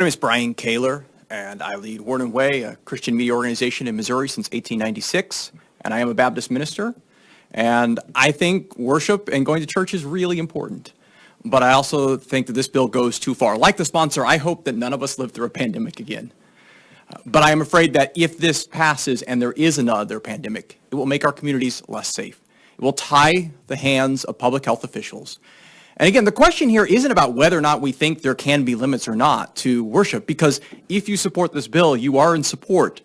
My name is Brian Kaylor, and I lead Word&Way, a Christian media organization in Missouri since 1896, and I am a Baptist minister. And I think worship and going to church is really important. But I also think that this bill goes too far. Like the sponsor, I hope that none of us live through a pandemic again. But I am afraid that if this passes and there is another pandemic, it will make our communities less safe. It will tie the hands of public health officials. And again, the question here isn't about whether or not we think there can be limits or not to worship, because if you support this bill, you are in support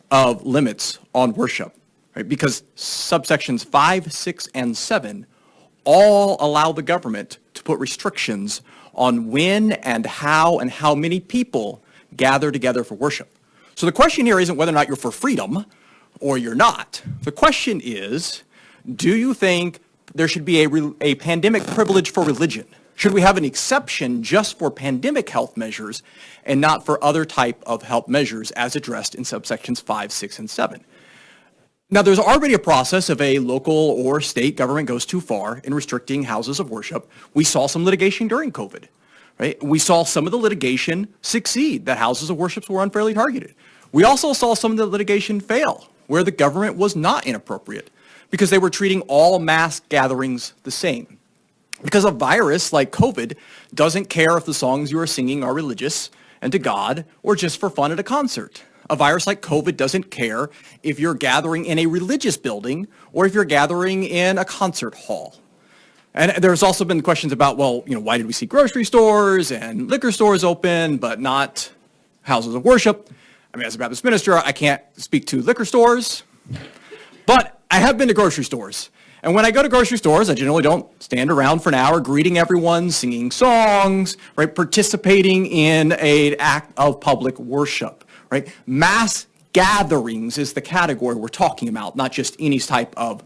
of limits on worship, right? Because subsections 5, 6, and 7 all allow the government to put restrictions on when and how many people gather together for worship. So the question here isn't whether or not you're for freedom or you're not. The question is, do you think there should be a pandemic privilege for religion? Should we have an exception just for pandemic health measures and not for other type of health measures as addressed in subsections 5, 6, and 7? Now, there's already a process if a local or state government goes too far in restricting houses of worship. We saw some litigation during COVID, right? We saw some of the litigation succeed, that houses of worship were unfairly targeted. We also saw some of the litigation fail, where the government was not inappropriate, because they were treating all mass gatherings the same. Because a virus like COVID doesn't care if the songs you are singing are religious and to God or just for fun at a concert. A virus like COVID doesn't care if you're gathering in a religious building or if you're gathering in a concert hall. And there's also been questions about, well, why did we see grocery stores and liquor stores open but not houses of worship? I mean, as a Baptist minister, I can't speak to liquor stores, but I have been to grocery stores. And when I go to grocery stores, I generally don't stand around for an hour greeting everyone, singing songs, right, participating in an act of public worship, right? Mass gatherings is the category we're talking about, not just any type of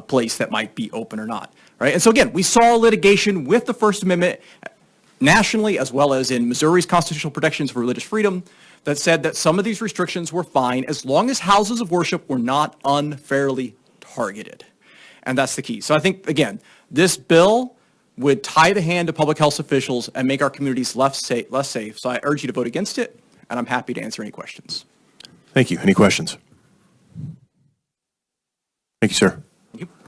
place that might be open or not, right? And so again, we saw litigation with the First Amendment nationally, as well as in Missouri's constitutional protections for religious freedom, that said that some of these restrictions were fine as long as houses of worship were not unfairly targeted. And that's the key. So I think, again, this bill would tie the hand of public health officials and make our communities less safe. So I urge you to vote against it, and I'm happy to answer any questions. Thank you. Any questions? Thank you, sir.